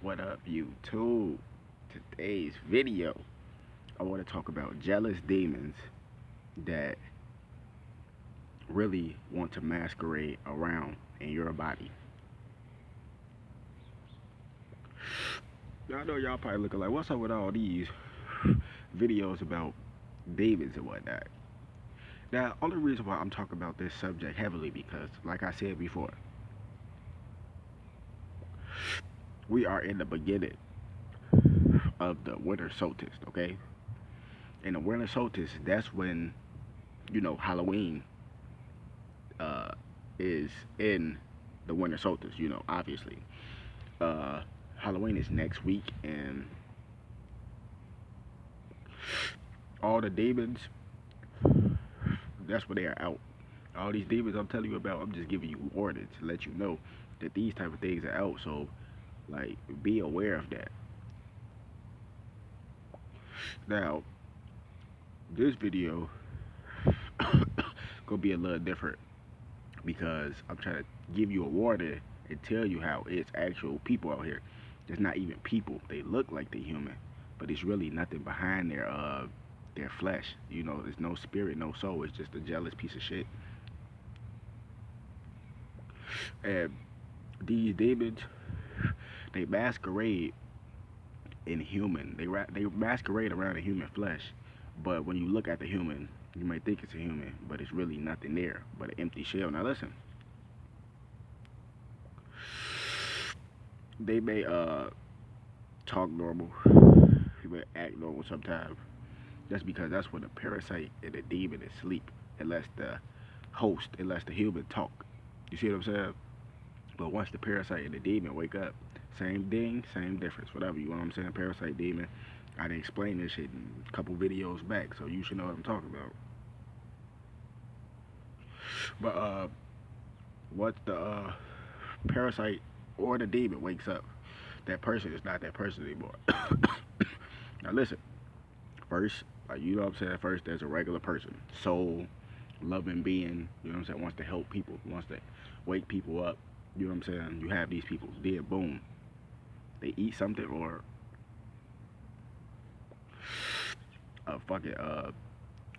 What up, YouTube? Today's video, I want to talk about jealous demons that really want to masquerade around in your body. Now, I know y'all probably looking like, what's up with all these videos about demons and whatnot? Now, only reason why I'm talking about this subject heavily because, like I said before, we are in the beginning of the winter solstice, okay? In the winter solstice, that's when, Halloween uh, is in the winter solstice, obviously. Uh, Halloween is next week, and all the demons, that's when they are out. All these demons I'm telling you about, I'm just giving you warnings to let you know that these type of things are out. So, like, be aware of that. Now, this video gonna be a little different because I'm trying to give you a warning and tell you how it's actual people out here. It's not even people. They look like they're human, but it's really nothing behind their flesh. There's no spirit, no soul. It's just a jealous piece of shit. And these demons, they masquerade in human. They masquerade around a human flesh, but when you look at the human, you might think it's a human, but it's really nothing there but an empty shell. Now listen, they may talk normal, they may act normal sometimes. That's because that's when the parasite and the demon is asleep, unless the human talk. You see what I'm saying? But once the parasite and the demon wake up, same thing, same difference, whatever. You know what I'm saying? Parasite, demon. I didn't explain this shit in a couple videos back, so you should know what I'm talking about. But once the parasite or the demon wakes up, that person is not that person anymore. Now listen, first, like you know what I'm saying, first there's a regular person, soul, loving being, you know what I'm saying, wants to help people, wants to wake people up. You know what I'm saying? You have these people, then boom, they eat something or a fucking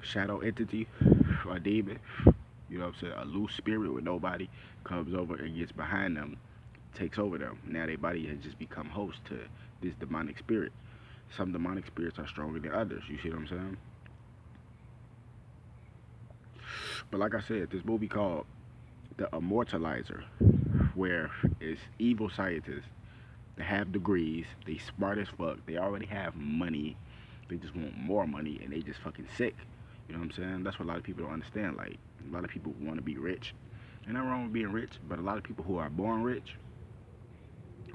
shadow entity or a demon, you know what I'm saying, a loose spirit with nobody comes over and gets behind them, takes over them. Now their body has just become host to this demonic spirit. Some demonic spirits are stronger than others. You see what I'm saying? But like I said, this movie called The Immortalizer, where it's evil scientists. They have degrees. They smart as fuck. They already have money. They just want more money, and they just fucking sick. You know what I'm saying? That's what a lot of people don't understand. Like a lot of people want to be rich. Ain't nothing wrong with being rich, but a lot of people who are born rich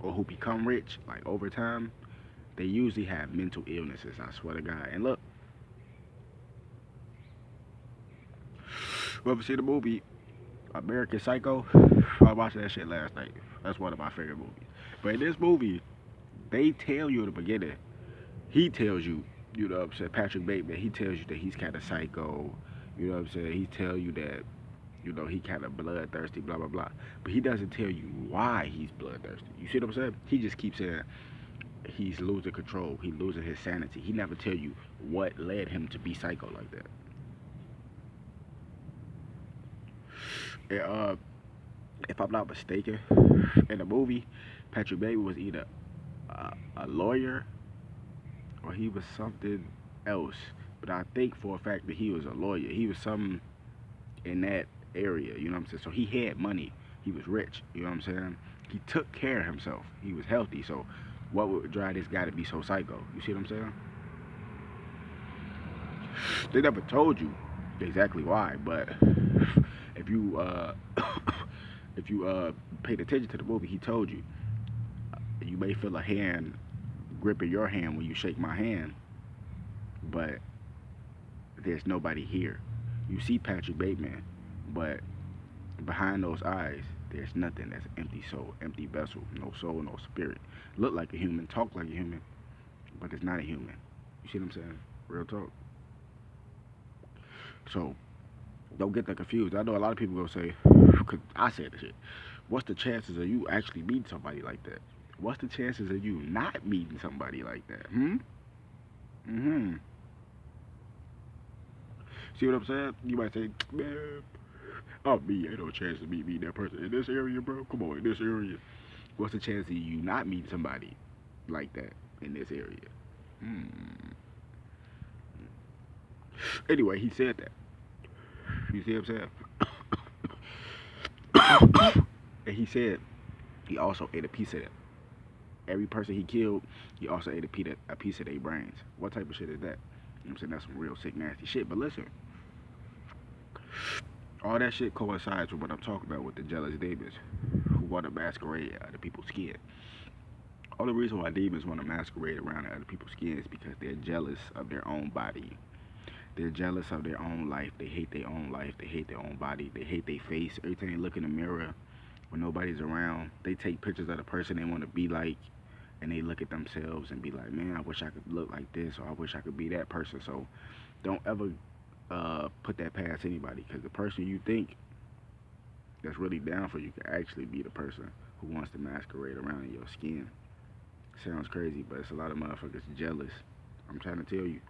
or who become rich, like over time, they usually have mental illnesses. I swear to God. And look, whoever see the movie American Psycho, I watched that shit last night. That's one of my favorite movies. But in this movie, they tell you in the beginning, he tells you, you know what I'm saying, Patrick Bateman, he tells you that he's kind of psycho, you know what I'm saying, he tells you that, he kind of bloodthirsty, blah, blah, blah. But he doesn't tell you why he's bloodthirsty. You see what I'm saying? He just keeps saying he's losing control, he's losing his sanity. He never tell you what led him to be psycho like that. And, if I'm not mistaken, in the movie, Patrick Bateman was either a lawyer or he was something else. But I think for a fact that he was a lawyer. He was some in that area, you know what I'm saying? So he had money. He was rich, you know what I'm saying? He took care of himself. He was healthy. So what would drive this guy to be so psycho? You see what I'm saying? They never told you exactly why, but if you if you paid attention to the movie, he told you you may feel a hand gripping your hand when you shake my hand, but there's nobody here. You see Patrick Bateman, but behind those eyes, there's nothing. That's an empty soul, empty vessel, no soul, no spirit. Look like a human, talk like a human, but it's not a human. You see what I'm saying? Real talk. So don't get that confused. I know a lot of people gonna say, cause I said this shit. What's the chances of you actually meeting somebody like that? What's the chances of you not meeting somebody like that? Hmm. Mm-hmm. See what I'm saying? You might say, man, oh me, ain't no chance to meet me that person in this area, bro. Come on, in this area. What's the chance of you not meeting somebody like that in this area? Hmm. Anyway, he said that. You see what I'm saying? And he said he also ate a piece of that. Every person he killed, he also ate a piece of their brains. What type of shit is that? You know what I'm saying? That's some real sick, nasty shit. But listen, all that shit coincides with what I'm talking about with the jealous demons who want to masquerade out of people's skin. All the reason why demons want to masquerade around other people's skin is because they're jealous of their own body. They're jealous of their own life. They hate their own life. They hate their own body. They hate their face. Every time they look in the mirror when nobody's around, they take pictures of the person they want to be like, and they look at themselves and be like, man, I wish I could look like this, or I wish I could be that person. So don't ever put that past anybody, because the person you think that's really down for you could actually be the person who wants to masquerade around in your skin. Sounds crazy, but it's a lot of motherfuckers jealous. I'm trying to tell you.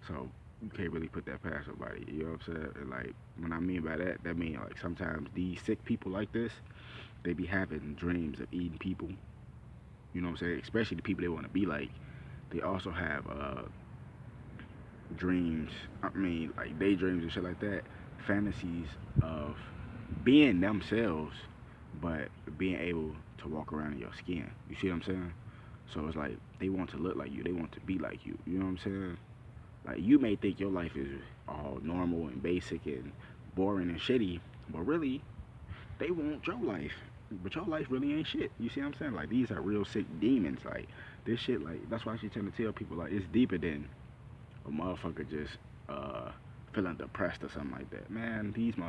So you can't really put that past nobody. You know what I'm saying? And like when I mean by that, that means like sometimes these sick people like this, they be having dreams of eating people. You know what I'm saying? Especially the people they want to be like. They also have dreams. I mean, like daydreams and shit like that. Fantasies of being themselves, but being able to walk around in your skin. You see what I'm saying? So it's like they want to look like you. They want to be like you. You know what I'm saying? Like you may think your life is all normal and basic and boring and shitty, but really they want your life. But your life really ain't shit. You see what I'm saying? Like these are real sick demons. Like this shit. Like that's why she tend to tell people like it's deeper than a motherfucker just feeling depressed or something like that. Man, these motherfuckers